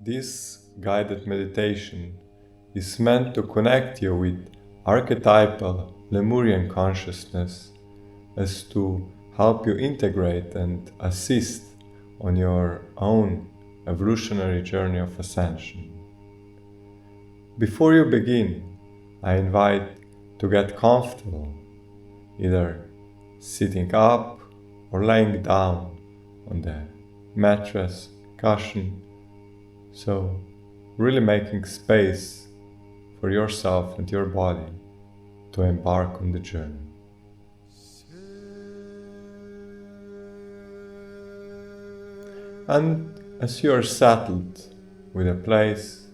This guided meditation is meant to connect you with archetypal Lemurian consciousness as to help you integrate and assist on your own evolutionary journey of ascension. Before you begin, I invite to get comfortable, either sitting up or laying down on the mattress, cushion, so really making space for yourself and your body to embark on the journey. And as you are settled with a place,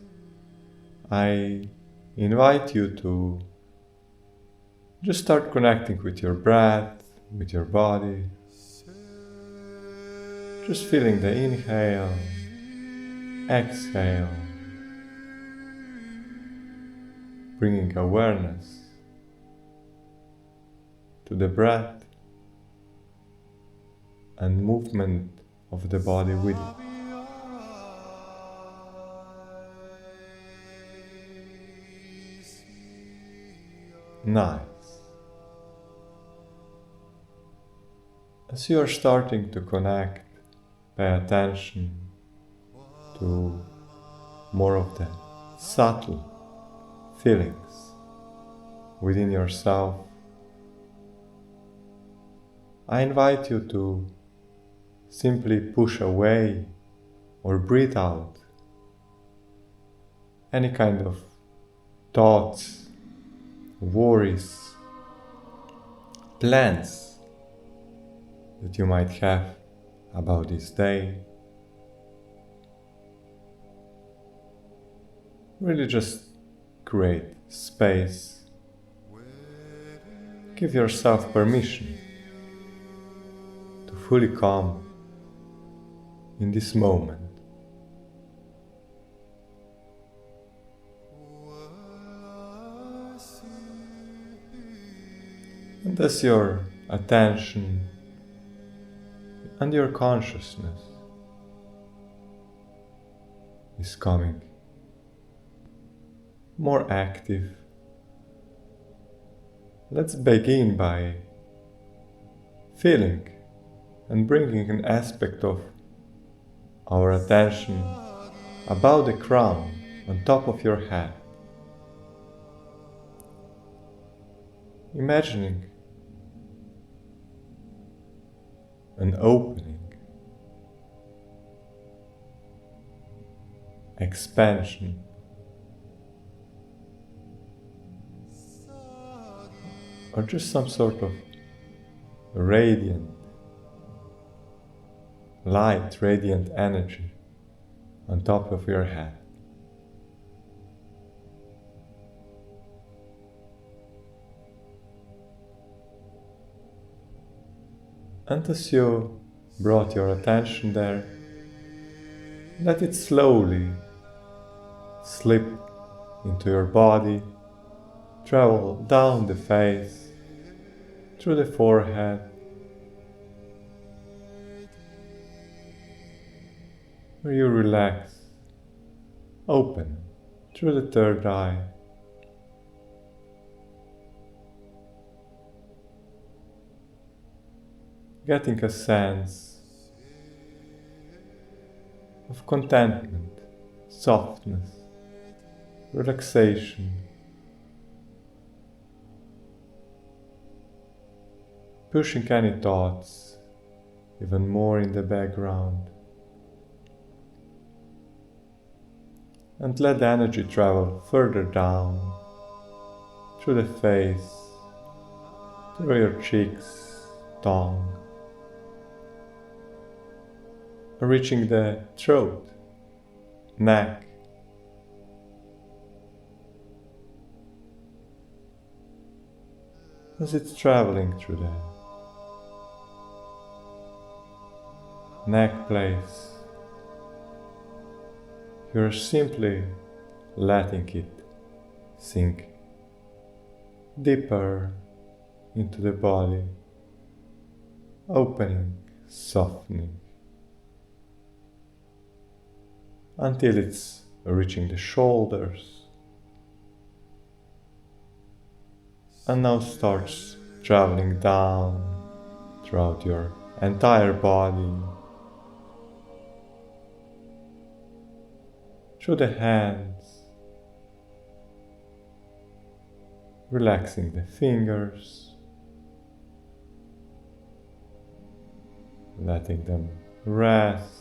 I invite you to just start connecting with your breath, with your body. Just feeling the inhale, exhale, bringing awareness to the breath and movement of the body with it. Nice. As you are starting to connect, pay attention to more of the subtle feelings within yourself. I invite you to simply push away or breathe out any kind of thoughts, worries, plans that you might have about this day. Really just create space. Give yourself permission to fully come in this moment. And as your attention and your consciousness is coming more active, let's begin by feeling and bringing an aspect of our attention above the crown on top of your head. Imagining an opening, expansion, or just some sort of radiant light, radiant energy on top of your head. And as you brought your attention there, let it slowly slip into your body, travel down the face, through the forehead, where you relax, open through the third eye, getting a sense of contentment, softness, relaxation, pushing any thoughts even more in the background, and let the energy travel further down through the face, through your cheeks, tongue, reaching the throat, neck, as it's traveling through the neck place. You're simply letting it sink deeper into the body, opening, softening, until it's reaching the shoulders, and now starts traveling down throughout your entire body, through the hands, relaxing the fingers, letting them rest,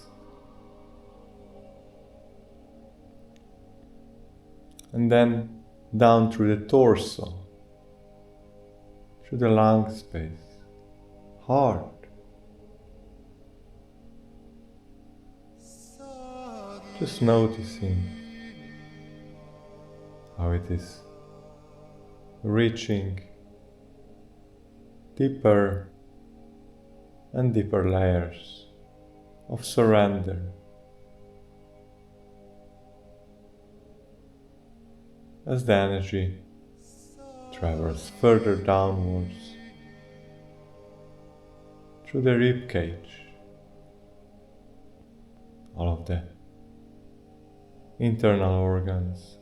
and then down through the torso, through the lung space, heart, just noticing how it is reaching deeper and deeper layers of surrender, as the energy travels further downwards through the rib cage, all of the internal organs,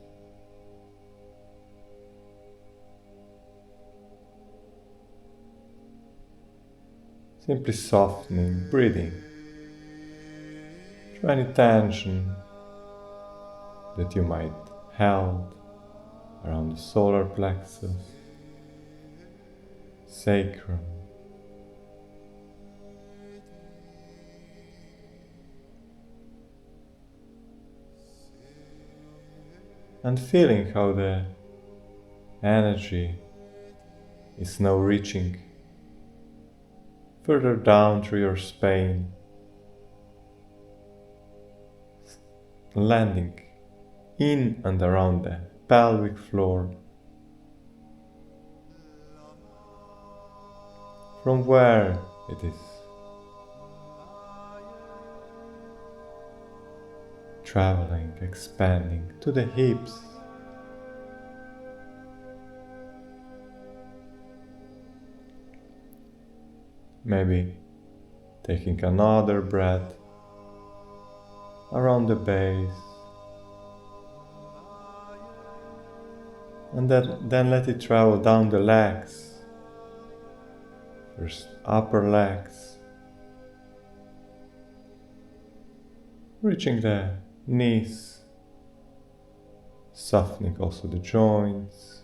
simply softening, breathing through any tension that you might held around the solar plexus, sacrum, and feeling how the energy is now reaching further down through your spine, landing in and around the pelvic floor, from where it is traveling, expanding to the hips, maybe taking another breath around the base, and then let it travel down the legs, first upper legs, reaching the knees, softening also the joints,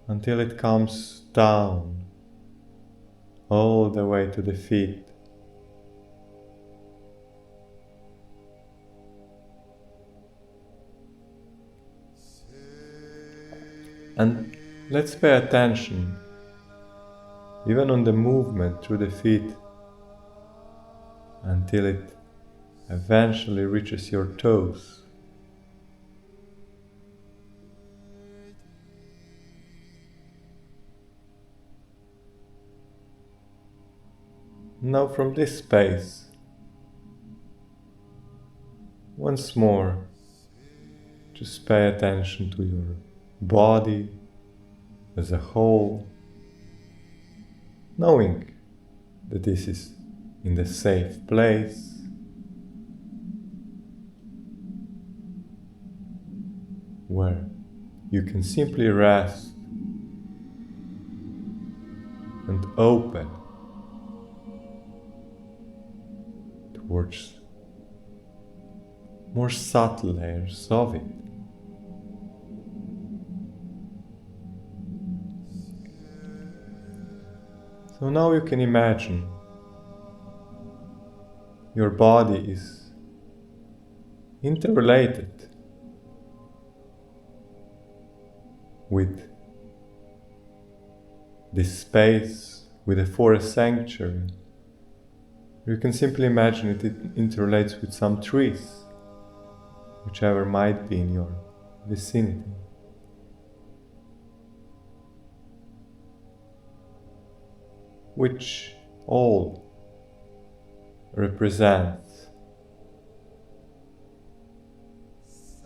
until it comes down all the way to the feet. And let's pay attention even on the movement through the feet until it eventually reaches your toes. Now from this space, once more, just pay attention to your body as a whole, knowing that this is in the safe place, where you can simply rest and open towards more subtle layers of it. So now you can imagine your body is interrelated with this space, with a forest sanctuary. You can simply imagine it interrelates with some trees, whichever might be in your vicinity. Which all represent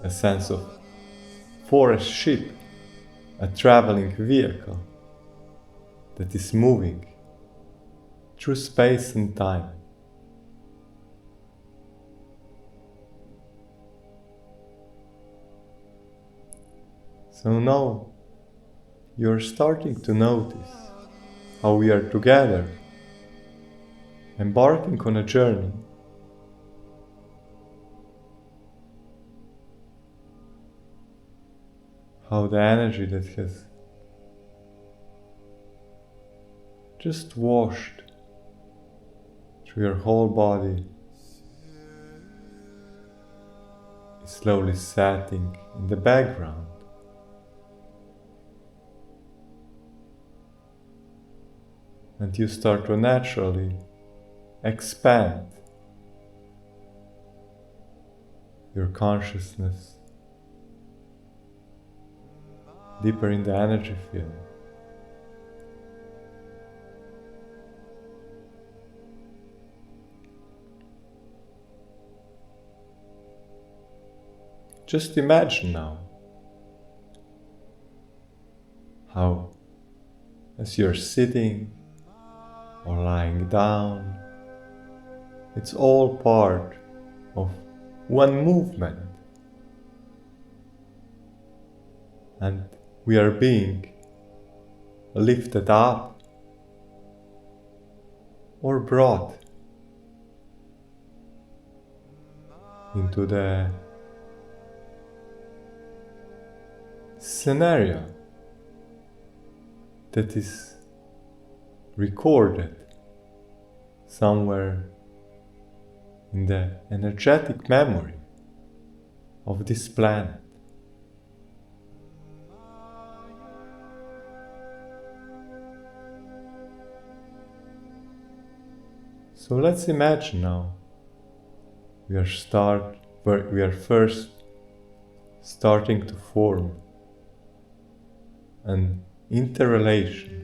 a sense of forest ship, a traveling vehicle that is moving through space and time. So now you're starting to notice how we are together, embarking on a journey. How the energy that has just washed through your whole body is slowly setting in the background. And you start to naturally expand your consciousness deeper in the energy field. Just imagine now how, as you're sitting or lying down, it's all part of one movement, and we are being lifted up or brought into the scenario that is recorded somewhere in the energetic memory of this planet. So let's imagine now we are first starting to form an interrelation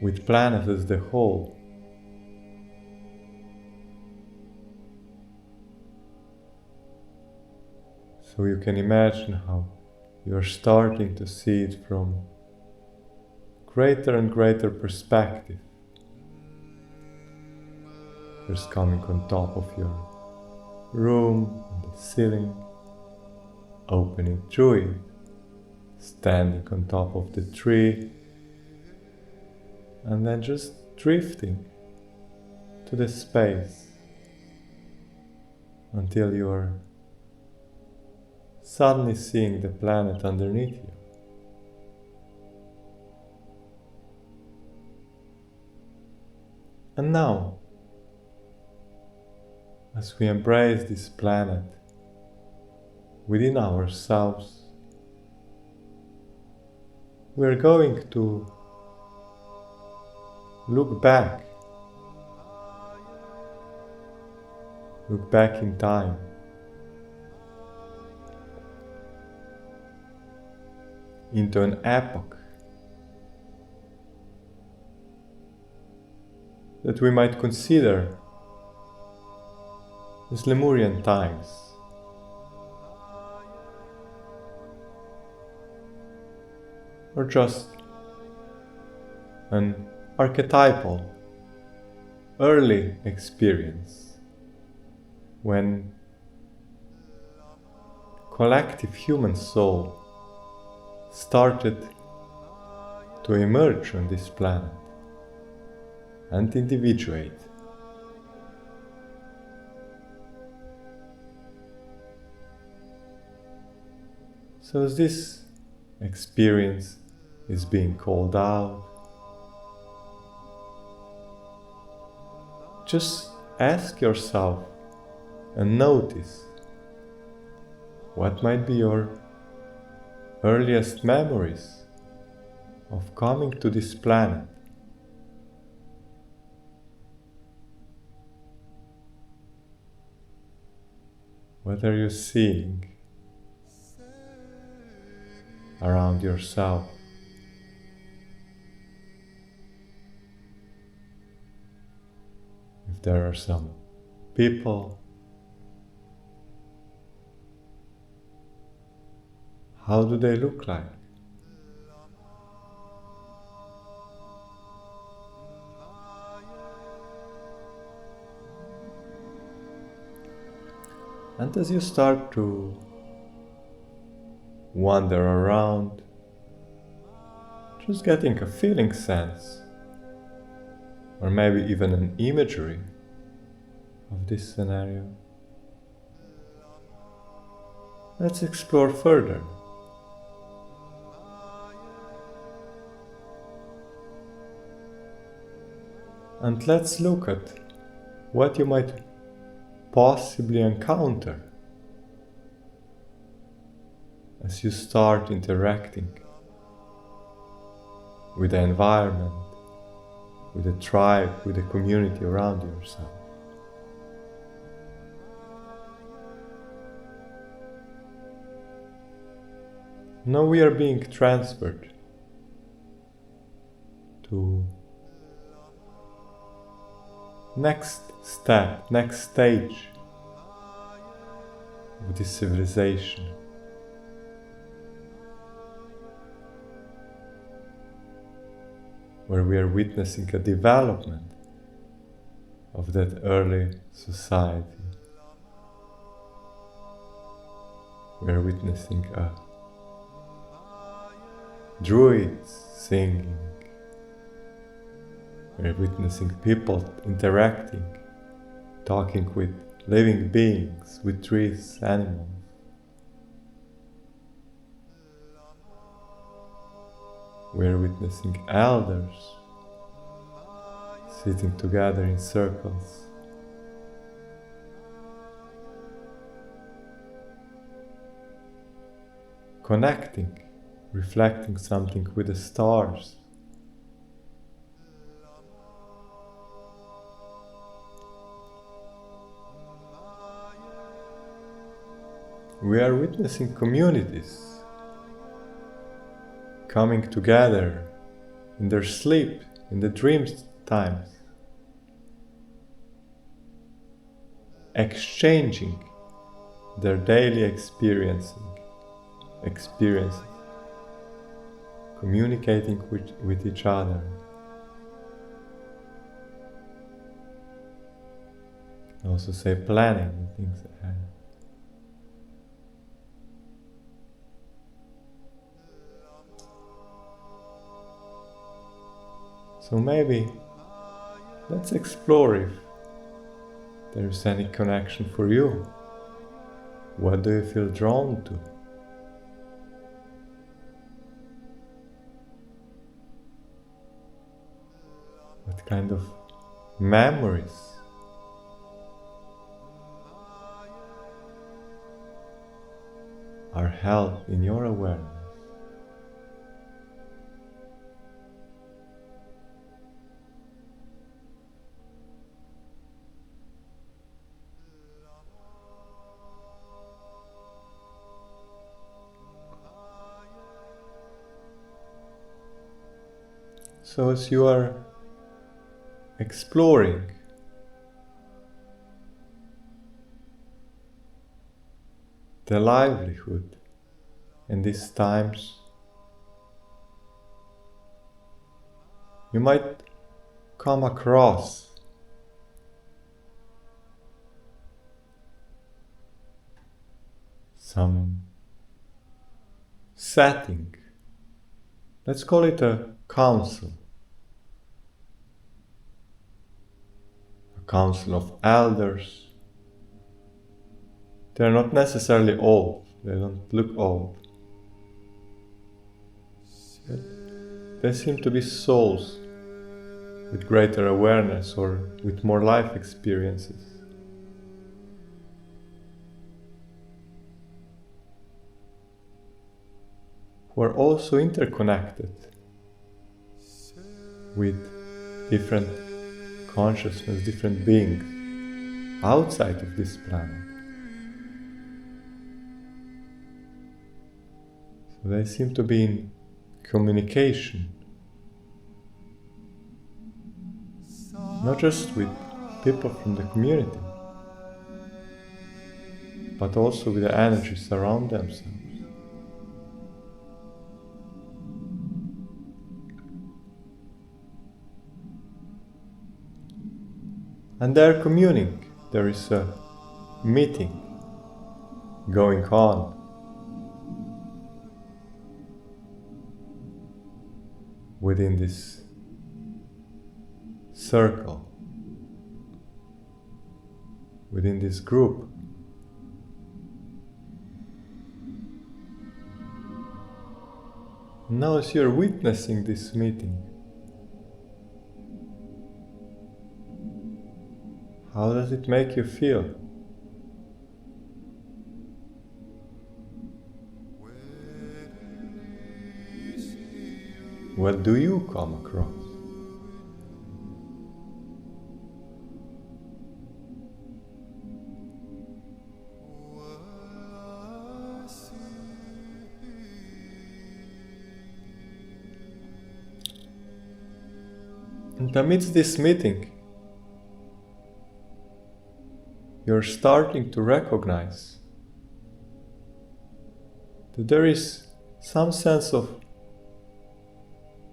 with planet as the whole. So you can imagine how you're starting to see it from greater and greater perspective. First coming on top of your room, on the ceiling, opening through it, standing on top of the tree, and then just drifting to the space until you are suddenly seeing the planet underneath you. And now, as we embrace this planet within ourselves, we are going to look back in time, into an epoch that we might consider as Lemurian times. Or just an archetypal early experience when collective human soul started to emerge on this planet and individuate. So as this experience is being called out, just ask yourself and notice what might be your earliest memories of coming to this planet. What are you seeing around yourself? If there are some people, how do they look like? And as you start to wander around, just getting a feeling sense, or maybe even an imagery of this scenario. Let's explore further. And let's look at what you might possibly encounter as you start interacting with the environment, with the tribe, with the community around yourself. Now we are being transferred to next step, next stage of this civilization. Where we are witnessing a development of that early society. We are witnessing a druids singing. We are witnessing people interacting, talking with living beings, with trees, animals. We are witnessing elders sitting together in circles. Connecting, reflecting something with the stars. We are witnessing communities coming together in their sleep, in the dream times, exchanging their daily experiences, communicating with each other. I also say planning things ahead. So maybe let's explore if there is any connection for you. What do you feel drawn to? What kind of memories are held in your awareness? So as you are exploring the livelihood in these times, you might come across some setting. Let's call it a council. A council of elders. They're not necessarily old. They don't look old. They seem to be souls with greater awareness or with more life experiences. Who are also interconnected with different consciousness, different beings outside of this planet. So they seem to be in communication, not just with people from the community, but also with the energies around themselves. And they're communing. There is a meeting going on within this circle, within this group. Now as you're witnessing this meeting, how does it make you feel? What do you come across? And amidst this meeting, you're starting to recognize that there is some sense of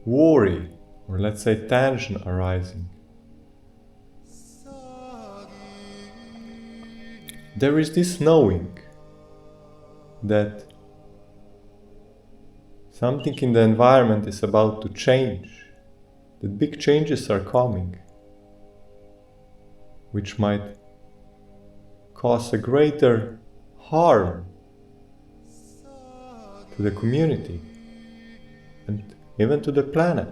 worry, or let's say tension arising. There is this knowing that something in the environment is about to change, that big changes are coming, which might cause a greater harm to the community and even to the planet.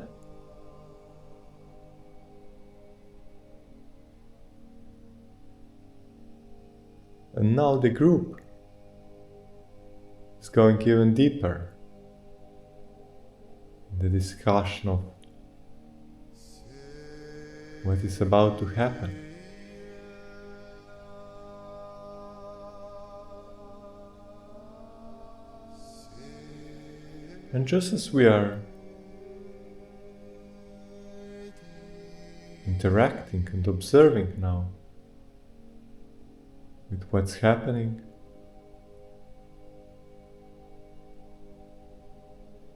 And now the group is going even deeper in the discussion of what is about to happen. And just as we are interacting and observing now with what's happening,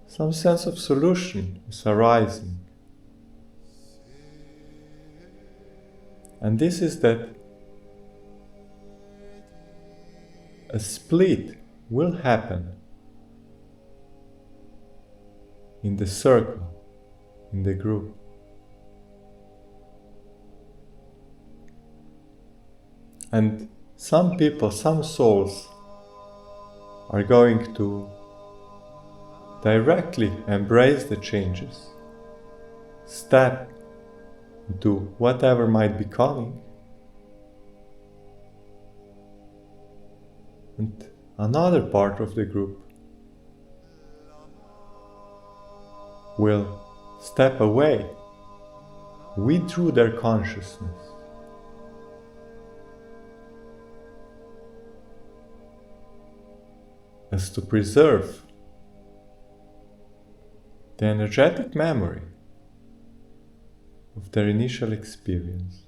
some sense of solution is arising. And this is that a split will happen in the circle, in the group. And some people, some souls are going to directly embrace the changes, step into whatever might be coming. And another part of the group will step away, withdraw their consciousness, as to preserve the energetic memory of their initial experience.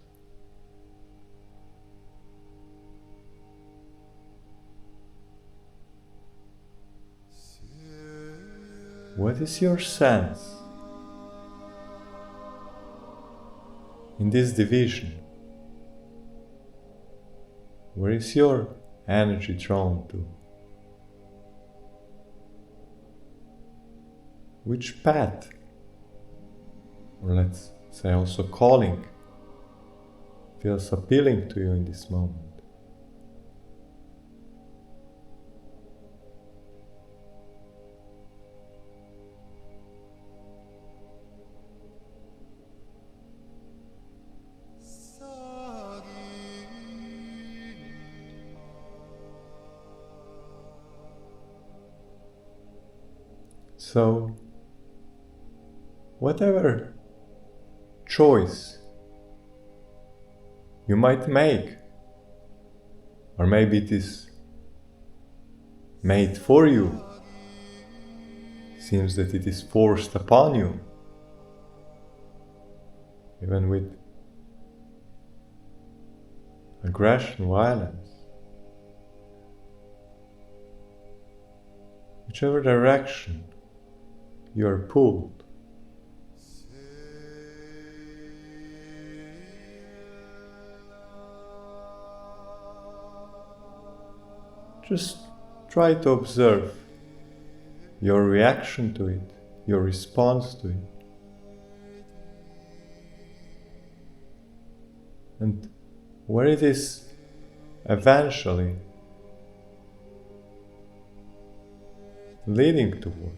What is your sense in this division? Where is your energy drawn to? Which path, or let's say also calling, feels appealing to you in this moment? So, whatever choice you might make, or maybe it is made for you, seems that it is forced upon you, even with aggression, violence. Whichever direction you are pulled, just try to observe your reaction to it, your response to it. and where it is eventually leading towards.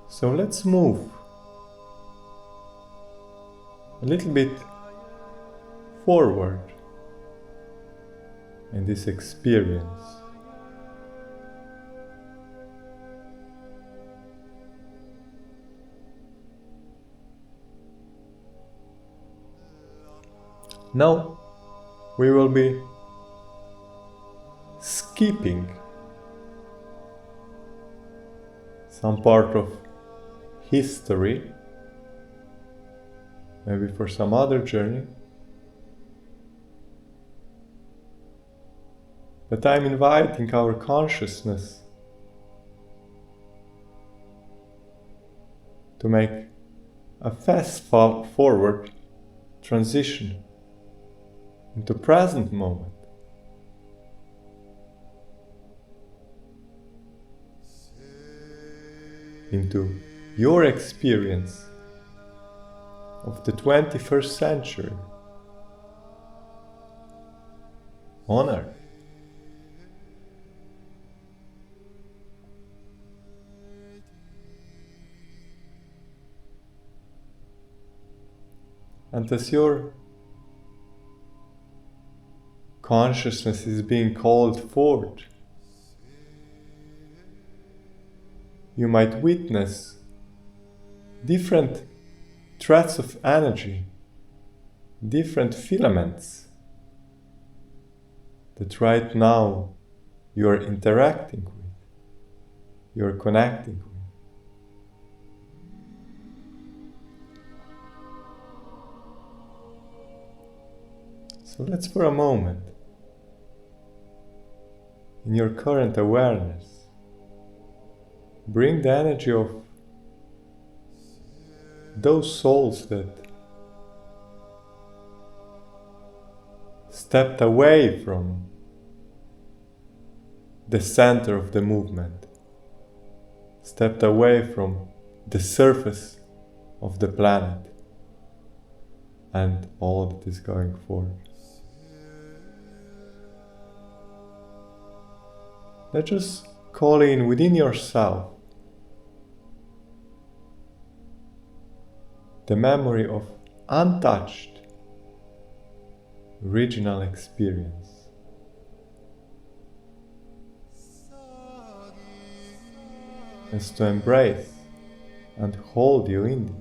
So let's move a little bit forward in this experience. Now we will be skipping some part of history, maybe for some other journey, but I'm inviting our consciousness to make a fast forward transition into present moment. Into your experience of the 21st century on Earth. And as your consciousness is being called forth, you might witness different threads of energy, different filaments that right now you are interacting with, you are connecting with. So let's for a moment, in your current awareness, bring the energy of those souls that stepped away from the center of the movement, stepped away from the surface of the planet and all that is going forward. Let's just call in within yourself the memory of untouched original experience. As to embrace and hold you in this.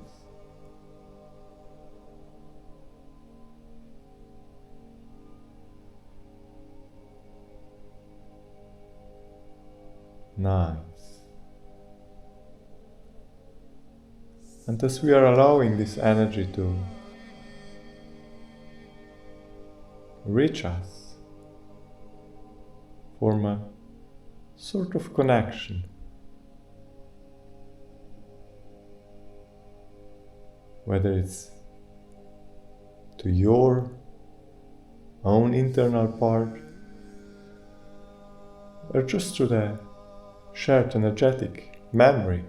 Nice. And as we are allowing this energy to reach us, form a sort of connection. Whether it's to your own internal part or just to the shared energetic memory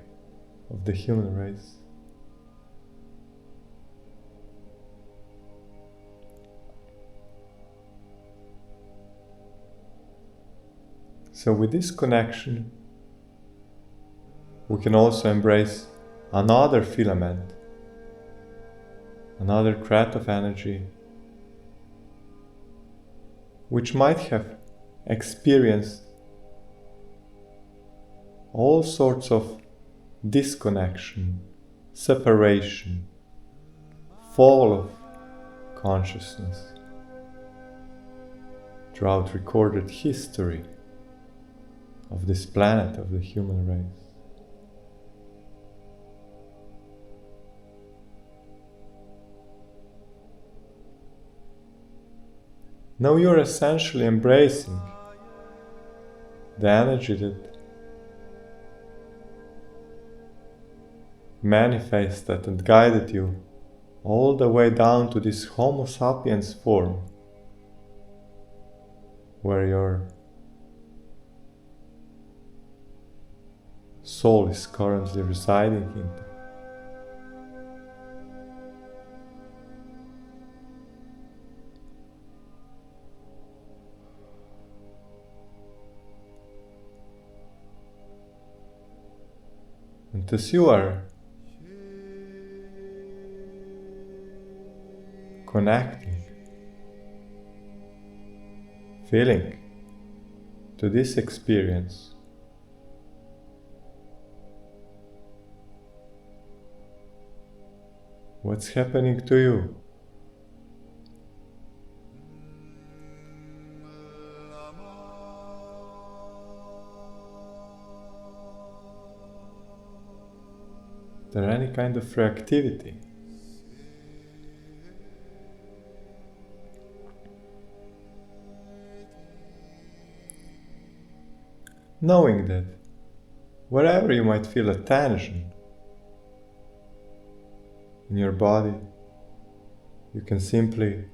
of the human race. So with this connection, we can also embrace another filament, another thread of energy, which might have experienced all sorts of disconnection, separation, fall of consciousness throughout recorded history of this planet, of the human race. Now you're essentially embracing the energy that manifested and guided you all the way down to this Homo sapiens form where your soul is currently residing in. And as you are connecting, feeling to this experience, what's happening to you? Is there any kind of reactivity? Knowing that wherever you might feel a tension in your body, you can simply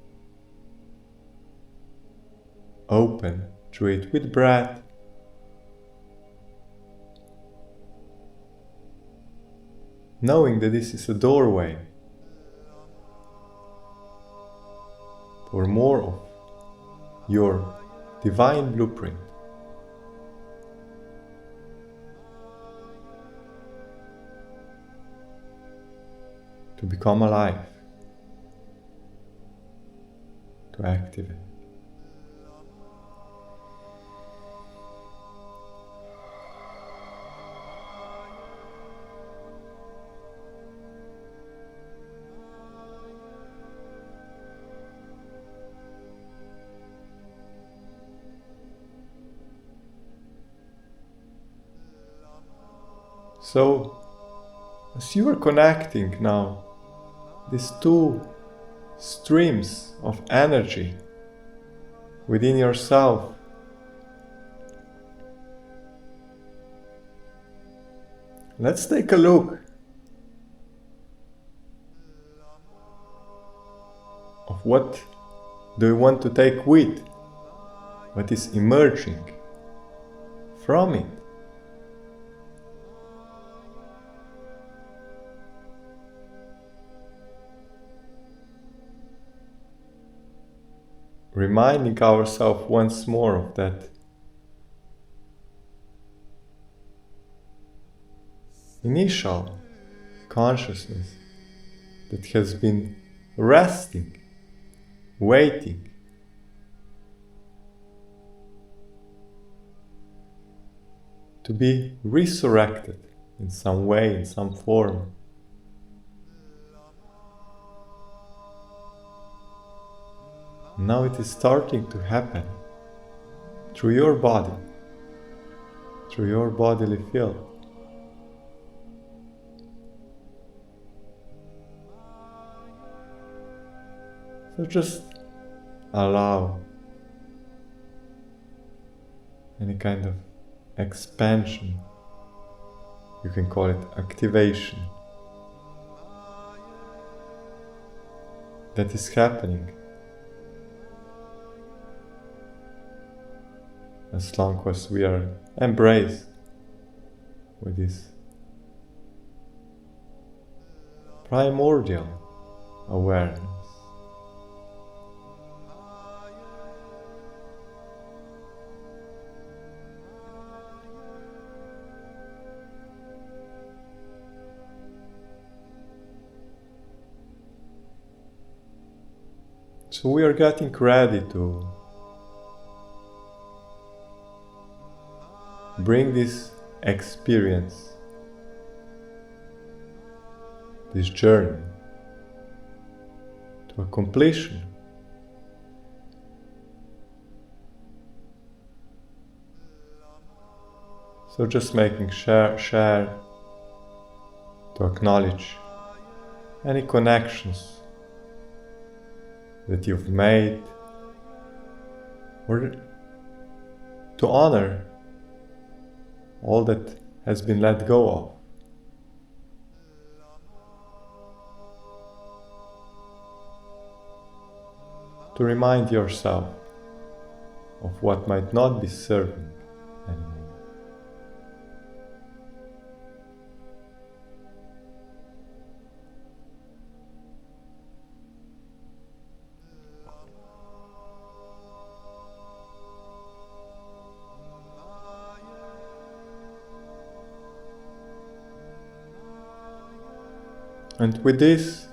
open to it with breath, knowing that this is a doorway for more of your divine blueprint. To become alive, to activate. So, as you are connecting now these two streams of energy within yourself, let's take a look of what do you want to take with, what is emerging from it. Reminding ourselves once more of that initial consciousness that has been resting, waiting, to be resurrected in some way, in some form. Now it is starting to happen through your body, through your bodily field. So just allow any kind of expansion, you can call it activation, that is happening. As long as we are embraced with this primordial awareness. So we are getting ready to bring this experience, this journey, to a completion. So just making share to acknowledge any connections that you've made, or to honor all that has been let go of. To remind yourself of what might not be serving anymore. And with this,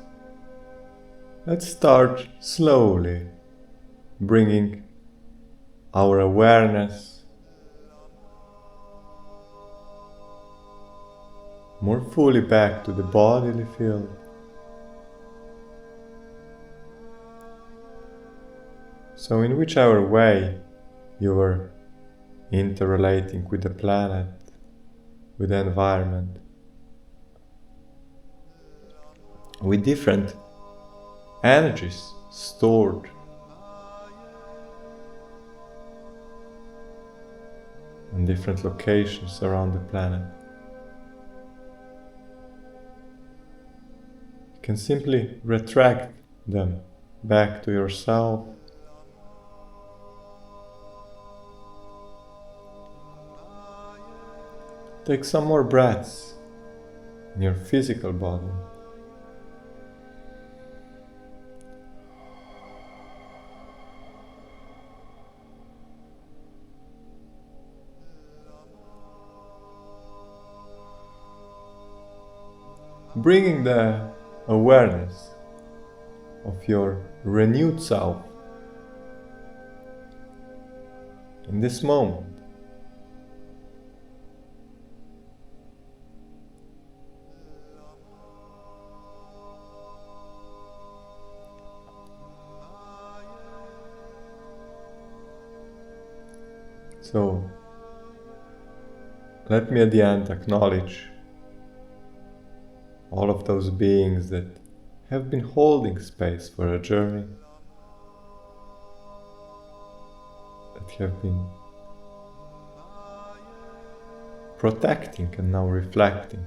let's start slowly bringing our awareness more fully back to the bodily field. So in whichever way you were interrelating with the planet, with the environment, with different energies stored in different locations around the planet. You can simply retract them back to yourself. Take some more breaths in your physical body. Bringing the awareness of your renewed self in this moment. So, let me at the end acknowledge all of those beings that have been holding space for a journey, that have been protecting and now reflecting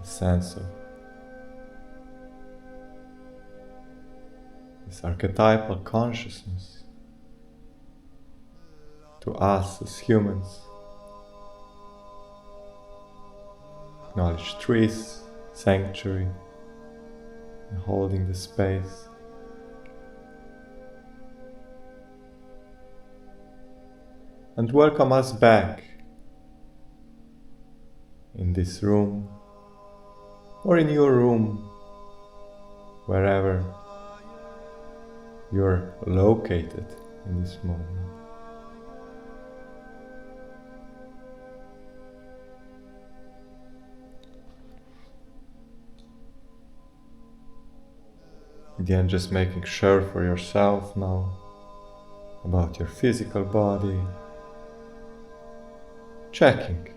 a sense of this archetypal consciousness to us as humans. Acknowledge trees, sanctuary, and holding the space. And welcome us back in this room or in your room, wherever you're located in this moment. Again, just making sure for yourself now about your physical body, checking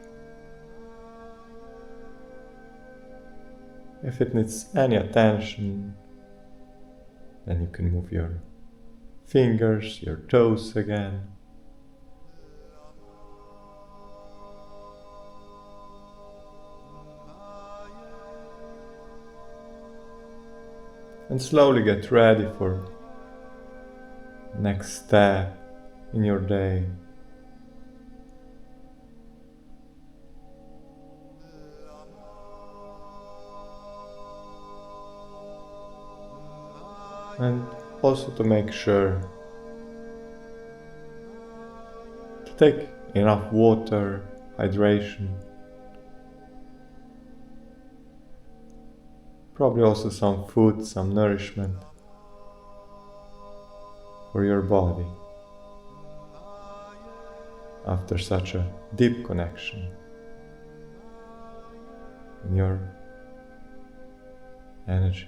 if it needs any attention. Then you can move your fingers, your toes again. And slowly get ready for next step in your day. And also to make sure to take enough water, hydration. Probably also some food, some nourishment for your body after such a deep connection in your energy.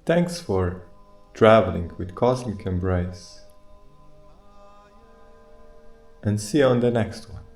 Thanks for traveling with Cosmic Embrace, and see you on the next one.